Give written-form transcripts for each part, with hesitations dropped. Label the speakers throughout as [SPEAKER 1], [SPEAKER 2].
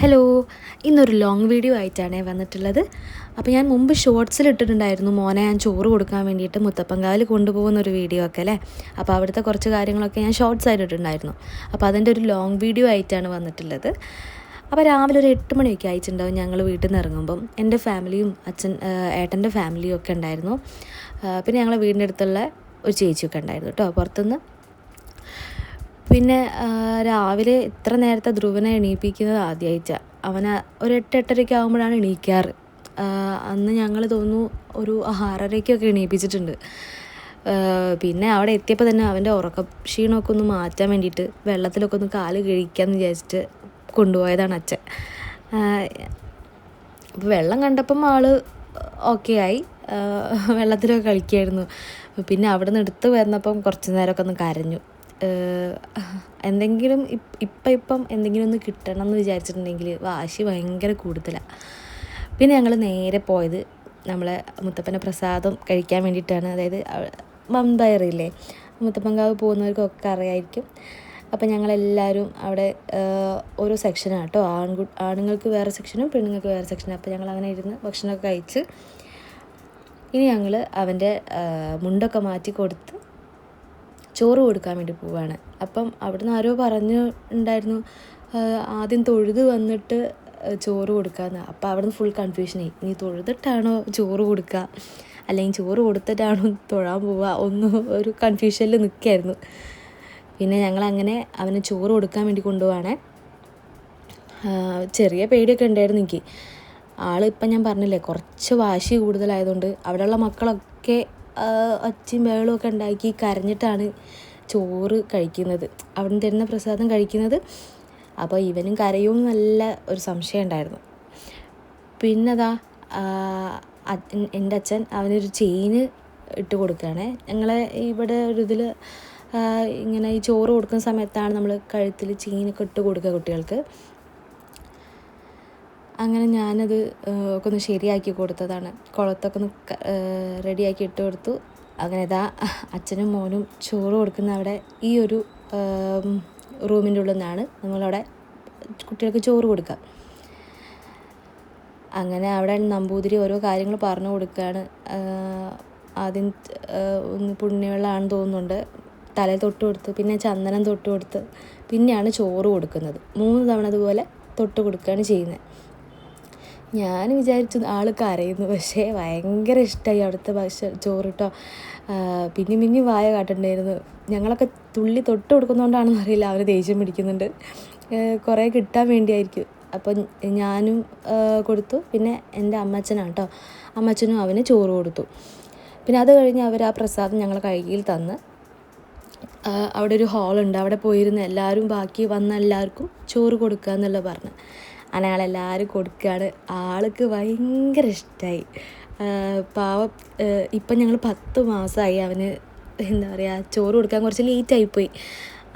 [SPEAKER 1] Hello, ഇന്നൊരു long video ആയിട്ടാണ് വന്നിട്ടുള്ളത്. അപ്പോൾ ഞാൻ മുമ്പ് ഷോർട്സിൽ ഇട്ടിട്ടുണ്ടായിരുന്നു മോനെ ഞാൻ ചോറ് കൊടുക്കാൻ വേണ്ടിയിട്ട് മുത്തപ്പൻകാവിൽ കൊണ്ടുപോകുന്നൊരു വീഡിയോ ഒക്കെ അല്ലേ. അപ്പോൾ അവിടുത്തെ കുറച്ച് കാര്യങ്ങളൊക്കെ ഞാൻ ഷോർട്സ് ആയിട്ട് ഇട്ടിട്ടുണ്ടായിരുന്നു. അപ്പോൾ അതിൻ്റെ ഒരു ലോങ് വീഡിയോ ആയിട്ടാണ് വന്നിട്ടുള്ളത്. അപ്പോൾ രാവിലെ ഒരു 8 മണിയൊക്കെ ആയിട്ടുണ്ടാവും ഞങ്ങൾ വീട്ടിൽ നിന്ന് ഇറങ്ങുമ്പം. എൻ്റെ ഫാമിലിയും ഏട്ടൻ്റെ ഫാമിലിയും ഒക്കെ ഉണ്ടായിരുന്നു. പിന്നെ ഞങ്ങളെ വീടിൻ്റെ അടുത്തുള്ള ഒരു ചേച്ചിയൊക്കെ ഉണ്ടായിരുന്നു കേട്ടോ പുറത്തുനിന്ന്. പിന്നെ രാവിലെ ഇത്ര നേരത്തെ ധ്രുവനെ എണീപ്പിക്കുന്നത് ആദ്യമായിട്ടാണ്. അവന് ഒരു 8-8:30 ആകുമ്പോഴാണ് എണീക്കാറ്. അന്ന് ഞങ്ങൾ തോന്നുന്നു ഒരു 6:30-ക്കൊക്കെ എണീപ്പിച്ചിട്ടുണ്ട്. പിന്നെ അവിടെ എത്തിയപ്പോൾ തന്നെ അവൻ്റെ ഉറക്ക ക്ഷീണമൊക്കെ ഒന്ന് മാറ്റാൻ വേണ്ടിയിട്ട് വെള്ളത്തിലൊക്കെ ഒന്ന് കാല് കഴിക്കാമെന്ന് വിചാരിച്ചിട്ട് കൊണ്ടുപോയതാണ് അച്ഛൻ. അപ്പോൾ വെള്ളം കണ്ടപ്പം ആൾ ഓക്കെ ആയി, വെള്ളത്തിലൊക്കെ കളിക്കുമായിരുന്നു. പിന്നെ അവിടെ നിന്ന് എടുത്ത് വന്നപ്പം കുറച്ച് നേരമൊക്കെ ഒന്ന് കരഞ്ഞു. എന്തെങ്കിലും ഇപ്പം എന്തെങ്കിലും ഒന്ന് കിട്ടണം എന്ന് വിചാരിച്ചിട്ടുണ്ടെങ്കിൽ വാശി ഭയങ്കര കൂടുതലാണ്. പിന്നെ ഞങ്ങൾ നേരെ പോയത് നമ്മളെ മുത്തപ്പൻ്റെ പ്രസാദം കഴിക്കാൻ വേണ്ടിയിട്ടാണ്. അതായത് മമ്പയറില്ലേ, മുത്തപ്പൻകാവ് പോകുന്നവർക്കൊക്കെ അറിയായിരിക്കും. അപ്പം ഞങ്ങളെല്ലാവരും അവിടെ ഓരോ സെക്ഷനാണ് കേട്ടോ. ആണുങ്ങൾക്ക് വേറെ സെക്ഷനും പെണ്ണുങ്ങൾക്ക് വേറെ സെക്ഷനും. അപ്പോൾ ഞങ്ങൾ അങ്ങനെ ഇരുന്ന് ഭക്ഷണമൊക്കെ കഴിച്ച് ഇനി ഞങ്ങൾ അവൻ്റെ മുണ്ടൊക്കെ മാറ്റി കൊടുത്ത് ചോറ് കൊടുക്കാൻ വേണ്ടി പോവുകയാണ്. അപ്പം അവിടുന്ന് ആരോ ഉണ്ടായിരുന്നു ആദ്യം തൊഴുത് വന്നിട്ട് ചോറ് കൊടുക്കാമെന്ന്. അപ്പോൾ അവിടുന്ന് ഫുൾ കൺഫ്യൂഷനായി. നീ തൊഴുതിട്ടാണോ ചോറ് കൊടുക്കുക അല്ലെങ്കിൽ ചോറ് കൊടുത്തിട്ടാണോ തൊഴാൻ പോവുക, ഒന്നും ഒരു കൺഫ്യൂഷനിൽ നിൽക്കുകയായിരുന്നു. പിന്നെ ഞങ്ങളങ്ങനെ അവന് ചോറ് കൊടുക്കാൻ വേണ്ടി കൊണ്ടുപോവാണേ. ചെറിയ പേടിയൊക്കെ ഉണ്ടായിരുന്നു എനിക്ക്. ഇപ്പം ഞാൻ പറഞ്ഞില്ലേ കുറച്ച് വാശി കൂടുതലായതുകൊണ്ട് അവിടെയുള്ള മക്കളൊക്കെ ഒച്ചയും ബഹളവും ഒക്കെ ഉണ്ടാക്കി കരഞ്ഞിട്ടാണ് ചോറ് കഴിക്കുന്നത്, അവിടെ നിന്ന് തരുന്ന പ്രസാദം കഴിക്കുന്നത്. അപ്പോൾ ഇവനും കരയും നല്ല ഒരു സംശയം ഉണ്ടായിരുന്നു. പിന്നെ എൻ്റെ അച്ഛൻ അവനൊരു ചെയിന് ഇട്ട് കൊടുക്കുകയാണേ. ഞങ്ങളെ ഇവിടെ ഒരു ഇതിൽ ഇങ്ങനെ ഈ ചോറ് കൊടുക്കുന്ന സമയത്താണ് നമ്മൾ കഴുത്തിൽ ചെയിനൊക്കെ ഇട്ട് കൊടുക്കുക കുട്ടികൾക്ക്. അങ്ങനെ ഞാനത് ഒക്കെ ഒന്ന് ശരിയാക്കി കൊടുത്തതാണ്. കുളത്തൊക്കെ ഒന്ന് റെഡിയാക്കി ഇട്ട് കൊടുത്തു. അങ്ങനെ അച്ഛനും മോനും ചോറ് കൊടുക്കുന്ന അവിടെ ഈ ഒരു റൂമിൻ്റെ ഉള്ളിൽ നിന്നാണ് നമ്മളവിടെ കുട്ടികൾക്ക് ചോറ് കൊടുക്കുക. അങ്ങനെ അവിടെ നമ്പൂതിരി ഓരോ കാര്യങ്ങൾ പറഞ്ഞു കൊടുക്കുകയാണ്. ആദ്യം ഒന്ന് പുണ്യവെള്ളമാണെന്ന് തോന്നുന്നുണ്ട് തലയിൽ തൊട്ട് കൊടുത്ത്, പിന്നെ ചന്ദനം തൊട്ട് കൊടുത്ത്, പിന്നെയാണ് ചോറ് കൊടുക്കുന്നത്. 3 തവണ അതുപോലെ തൊട്ട് കൊടുക്കുകയാണ് ചെയ്യുന്നത്. ഞാൻ വിചാരിച്ചു ആൾ കരയുന്നു, പക്ഷേ ഭയങ്കര ഇഷ്ടമായി അവിടുത്തെ ചോറിട്ടോ. പിന്നെ വായ കാട്ടുണ്ടായിരുന്നു. ഞങ്ങളൊക്കെ തുള്ളി തൊട്ട് കൊടുക്കുന്നതുകൊണ്ടാണെന്ന് അറിയില്ല അവന് ദേഷ്യം പിടിക്കുന്നുണ്ട്. കുറേ കിട്ടാൻ വേണ്ടിയായിരിക്കും. അപ്പം ഞാനും കൊടുത്തു. പിന്നെ എൻ്റെ അമ്മച്ചനാണ് കേട്ടോ, അമ്മച്ചനും അവന് ചോറ് കൊടുത്തു. പിന്നെ അത് കഴിഞ്ഞ് അവർ ആ പ്രസാദം ഞങ്ങൾ കയ്യിൽ തന്ന് അവിടെ ഒരു ഹാളുണ്ട്, അവിടെ പോയിരുന്ന് എല്ലാവരും ബാക്കി വന്ന എല്ലാവർക്കും ചോറ് കൊടുക്കുക എന്നുള്ള പറഞ്ഞു. അങ്ങനെ ആളെല്ലാവരും കൊടുക്കുകയാണ്. ആൾക്ക് ഭയങ്കര ഇഷ്ടമായി. പാവം ഇപ്പം ഞങ്ങൾ 10 മാസമായി അവന് എന്താ പറയുക ചോറ് കൊടുക്കാൻ കുറച്ച് ലേറ്റായിപ്പോയി.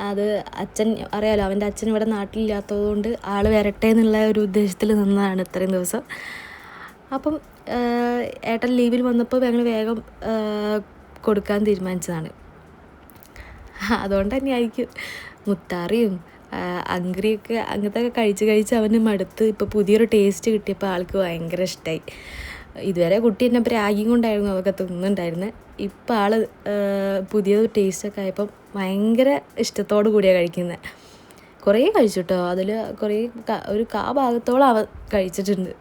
[SPEAKER 1] അത് അച്ഛൻ അറിയാമല്ലോ, അവൻ്റെ അച്ഛൻ ഇവിടെ നാട്ടിലില്ലാത്തതുകൊണ്ട് ആൾ വരട്ടെ എന്നുള്ള ഒരു ഉദ്ദേശത്തിൽ നിന്നതാണ് ഇത്രയും ദിവസം. അപ്പം ഏട്ടൻ ലീവിൽ വന്നപ്പോൾ ഞങ്ങൾ വേഗം കൊടുക്കാൻ തീരുമാനിച്ചതാണ്. അതുകൊണ്ട് തന്നെ ആയിരിക്കും മുത്താറിയും അങ്കരിയൊക്കെ അങ്ങനത്തെ കഴിച്ച് അവന് മടുത്ത് ഇപ്പോൾ പുതിയൊരു ടേസ്റ്റ് കിട്ടിയപ്പോൾ ആൾക്ക് ഭയങ്കര ഇഷ്ടമായി. ഇതുവരെ കുട്ടി എന്നെ പ്രാഗിങ് കൊണ്ടായിരുന്നു അതൊക്കെ തിന്നുന്നുണ്ടായിരുന്നത്. ഇപ്പോൾ ആൾ പുതിയൊരു ടേസ്റ്റൊക്കെ ആയപ്പം ഭയങ്കര ഇഷ്ടത്തോടു കൂടിയാണ് കഴിക്കുന്നത്. കുറേ കഴിച്ചു കേട്ടോ, അതിൽ ഒരു ഭാഗത്തോളം അവൻ കഴിച്ചിട്ടുണ്ട്.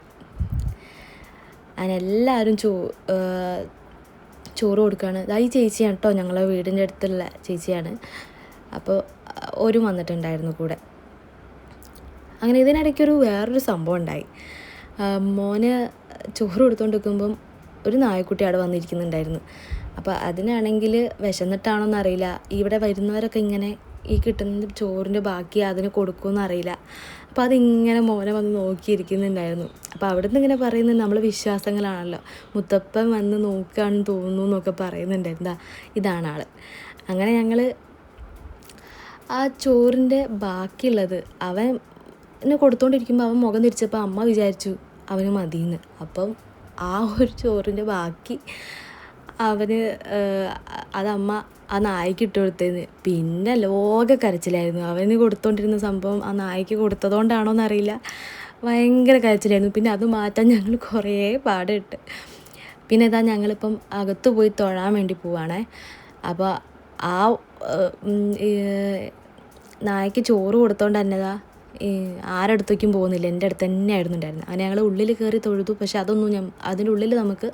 [SPEAKER 1] അതിനെല്ലാവരും ചോറ് കൊടുക്കുകയാണ്. ഈ ചേച്ചിയാണ് കേട്ടോ, ഞങ്ങളെ വീടിൻ്റെ അടുത്തുള്ള ചേച്ചിയാണ്. അപ്പോൾ ഒരു വന്നിട്ടുണ്ടായിരുന്നു കൂടെ. അങ്ങനെ ഇതിനിടയ്ക്കൊരു വേറൊരു സംഭവം ഉണ്ടായി. മോന് ചോറ് കൊടുത്തുകൊണ്ടിരിക്കുമ്പം ഒരു നായക്കുട്ടി അവിടെ വന്നിരിക്കുന്നുണ്ടായിരുന്നു. അപ്പോൾ അതിനാണെങ്കിൽ വിശന്നിട്ടാണോന്ന് അറിയില്ല, ഇവിടെ വരുന്നവരൊക്കെ ഇങ്ങനെ ഈ കിട്ടുന്ന ചോറിൻ്റെ ബാക്കി അതിന് കൊടുക്കുമെന്ന് അറിയില്ല. അപ്പോൾ അതിങ്ങനെ മോനെ വന്ന് നോക്കിയിരിക്കുന്നുണ്ടായിരുന്നു. അപ്പോൾ അവിടെ നിന്ന് ഇങ്ങനെ പറയുന്നത് നമ്മൾ വിശ്വാസങ്ങളാണല്ലോ, മുത്തപ്പൻ വന്ന് നോക്കുകയാണെന്ന് തോന്നുന്നു എന്നൊക്കെ പറയുന്നുണ്ടായിരുന്നു. ഇതാണ് ആൾ. അങ്ങനെ ഞങ്ങൾ ആ ചോറിൻ്റെ ബാക്കിയുള്ളത് അവന് കൊടുത്തുകൊണ്ടിരിക്കുമ്പോൾ അവൻ മുഖം തിരിച്ചപ്പോൾ അമ്മ വിചാരിച്ചു അവന് മതിയെന്ന്. അപ്പം ആ ഒരു ചോറിൻ്റെ ബാക്കി അവന് അതമ്മ ആ നായ്ക്ക് ഇട്ട് കൊടുത്തതെന്ന്. പിന്നെ ലോക കരച്ചിലായിരുന്നു. അവന് കൊടുത്തുകൊണ്ടിരുന്ന സംഭവം ആ നായ്ക്ക് കൊടുത്തതുകൊണ്ടാണോ എന്നറിയില്ല, ഭയങ്കര കരച്ചിലായിരുന്നു. പിന്നെ അത് മാറ്റാൻ ഞങ്ങൾ കുറേ പാടിട്ട്. പിന്നെ ഇതാ ഞങ്ങളിപ്പം അകത്ത് പോയി തൊഴാൻ വേണ്ടി പോവാണേ. അപ്പോൾ ആ നായക്ക് ചോറ് കൊടുത്തോണ്ട് തന്നെതാ ആരടുത്തേക്കും പോകുന്നില്ല, എൻ്റെ അടുത്ത് തന്നെ ആയിരുന്നു ഉണ്ടായിരുന്നത്. അങ്ങനെ ഞങ്ങൾ ഉള്ളിൽ കയറി തൊഴുതു. പക്ഷെ അതൊന്നും അതിൻ്റെ ഉള്ളിൽ നമുക്ക്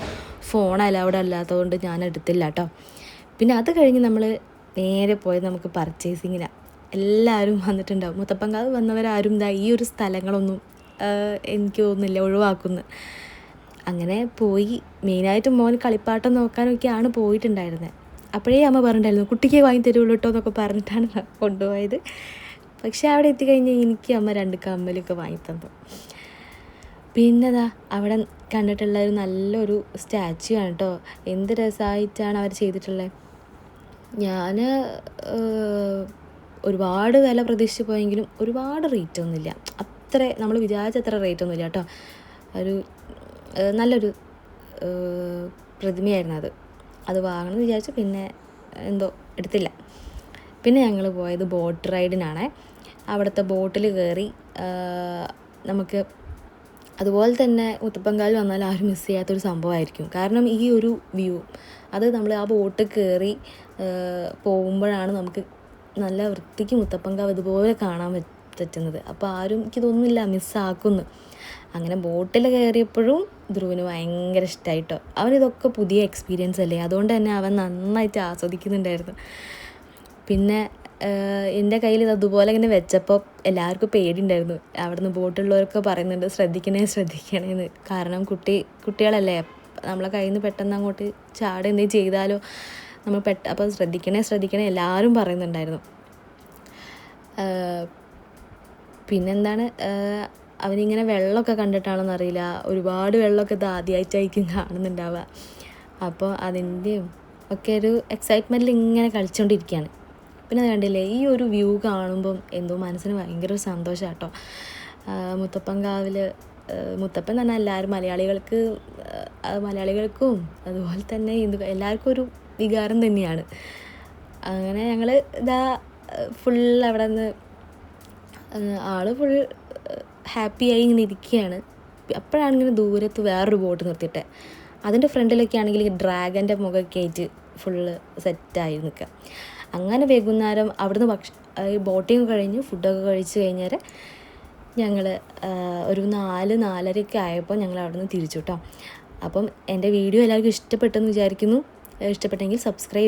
[SPEAKER 1] ഫോൺ അലൗഡ് അല്ലാത്തതുകൊണ്ട് ഞാൻ എടുത്തില്ല കേട്ടോ. പിന്നെ അത് കഴിഞ്ഞ് നമ്മൾ നേരെ പോയത് നമുക്ക് പർച്ചേസിങ്ങിനാണ്. എല്ലാവരും വന്നിട്ടുണ്ടാവും. മുത്തപ്പൻകാവ് വന്നവരാരും ഈ ഒരു സ്ഥലങ്ങളൊന്നും എനിക്ക് തോന്നുന്നില്ല ഒഴിവാക്കുന്നു. അങ്ങനെ പോയി. മെയിനായിട്ട് മോൻ കളിപ്പാട്ടം നോക്കാനൊക്കെയാണ് പോയിട്ടുണ്ടായിരുന്നത്. അപ്പോഴേ അമ്മ പറഞ്ഞിട്ടുണ്ടായിരുന്നു കുട്ടിക്ക് വാങ്ങി തരുള്ളൂ കേട്ടോ എന്നൊക്കെ പറഞ്ഞിട്ടാണ് കൊണ്ടുപോയത്. പക്ഷെ അവിടെ എത്തിക്കഴിഞ്ഞാൽ എനിക്ക് അമ്മ 2 കമ്മലൊക്കെ വാങ്ങി തന്നു. പിന്നെ അവിടെ കണ്ടിട്ടുള്ള ഒരു നല്ലൊരു സ്റ്റാച്ചു ആണ് കേട്ടോ. എന്ത് രസമായിട്ടാണ് അവർ ചെയ്തിട്ടുള്ളത്. ഞാൻ ഒരുപാട് വില പ്രതീക്ഷിച്ച് പോയെങ്കിലും ഒരുപാട് റേറ്റ് ഒന്നുമില്ല. അത്ര നമ്മൾ വിചാരിച്ചത്ര റേറ്റ് ഒന്നുമില്ല കേട്ടോ. ഒരു നല്ലൊരു പ്രതിമയായിരുന്നു അത് വാങ്ങണമെന്ന് വിചാരിച്ചു. പിന്നെ എന്തോ എടുത്തില്ല. പിന്നെ ഞങ്ങൾ പോയത് ബോട്ട് റൈഡിനാണ്. അവിടുത്തെ ബോട്ടിൽ കയറി നമുക്ക് അതുപോലെ തന്നെ മുത്തപ്പൻകാവിൽ വന്നാൽ ആരും മിസ് ചെയ്യാത്തൊരു സംഭവമായിരിക്കും. കാരണം ഈ ഒരു വ്യൂ അത് നമ്മൾ ആ ബോട്ട് കയറി പോകുമ്പോഴാണ് നമുക്ക് നല്ല വൃത്തിക്ക് മുത്തപ്പൻകാവ് ഇതുപോലെ കാണാൻ പറ്റുന്നത്. അപ്പോൾ ആരും എനിക്ക് തോന്നുന്നില്ല മിസ്സാക്കുന്നു. അങ്ങനെ ബോട്ടിൽ കയറിയപ്പോഴും ധ്രുവിന് ഭയങ്കര ഇഷ്ടമായിട്ടോ. അവനിതൊക്കെ പുതിയ എക്സ്പീരിയൻസ് അല്ലേ, അതുകൊണ്ട് തന്നെ അവൻ നന്നായിട്ട് ആസ്വദിക്കുന്നുണ്ടായിരുന്നു. പിന്നെ എൻ്റെ കയ്യിൽ ഇത് അതുപോലെ ഇങ്ങനെ വെച്ചപ്പോൾ എല്ലാവർക്കും പേടിയുണ്ടായിരുന്നു. അവിടുന്ന് ബോട്ടുള്ളവരൊക്കെ പറയുന്നുണ്ട് ശ്രദ്ധിക്കണേന്ന്. കാരണം കുട്ടികളല്ലേ, നമ്മളെ കയ്യിൽ നിന്ന് പെട്ടെന്ന് അങ്ങോട്ട് ചാടി എന്തെങ്കിലും ചെയ്താലോ നമ്മൾ അപ്പോൾ ശ്രദ്ധിക്കണേ എല്ലാവരും പറയുന്നുണ്ടായിരുന്നു. പിന്നെന്താണ്, അവനിങ്ങനെ വെള്ളമൊക്കെ കണ്ടിട്ടാണെന്ന് അറിയില്ല, ഒരുപാട് വെള്ളമൊക്കെ ഇത് ആദ്യമായിട്ടായിരിക്കും കാണുന്നുണ്ടാവുക. അപ്പോൾ അതിൻ്റെയും ഒക്കെ ഒരു എക്സൈറ്റ്മെൻറ്റിൽ ഇങ്ങനെ കളിച്ചുകൊണ്ടിരിക്കുകയാണ്. പിന്നെ കണ്ടില്ലേ, ഈ ഒരു വ്യൂ കാണുമ്പം എന്തോ മനസ്സിന് ഭയങ്കര ഒരു സന്തോഷമാണ് കേട്ടോ. മുത്തപ്പൻകാവിൽ മുത്തപ്പൻ തന്നെ എല്ലാവരും മലയാളികൾക്കും അതുപോലെ തന്നെ എല്ലാവർക്കും ഒരു വികാരം തന്നെയാണ്. അങ്ങനെ ഞങ്ങൾ ഫുൾ അവിടെ നിന്ന് ഫുൾ ഹാപ്പിയായി ഇങ്ങനെ ഇരിക്കുകയാണ്. അപ്പോഴാണ് ഇങ്ങനെ ദൂരത്ത് വേറൊരു ബോട്ട് നിർത്തിയിട്ട് അതിൻ്റെ ഫ്രണ്ടിലൊക്കെ ആണെങ്കിൽ ഡ്രാഗൻ്റെ മുഖമൊക്കെ ആയിട്ട് ഫുള്ള് സെറ്റായി നിൽക്കുക. അങ്ങനെ വൈകുന്നേരം അവിടുന്ന് ബോട്ടിങ് കഴിഞ്ഞ് ഫുഡൊക്കെ കഴിച്ച് കഴിഞ്ഞാൽ ഞങ്ങൾ ഒരു 4-4:30 ആയപ്പോൾ ഞങ്ങൾ അവിടെ നിന്ന് തിരിച്ചു കേട്ടോ. അപ്പം എൻ്റെ വീഡിയോ എല്ലാവർക്കും ഇഷ്ടപ്പെട്ടെന്ന് വിചാരിക്കുന്നു. ഇഷ്ടപ്പെട്ടെങ്കിൽ സബ്സ്ക്രൈബ്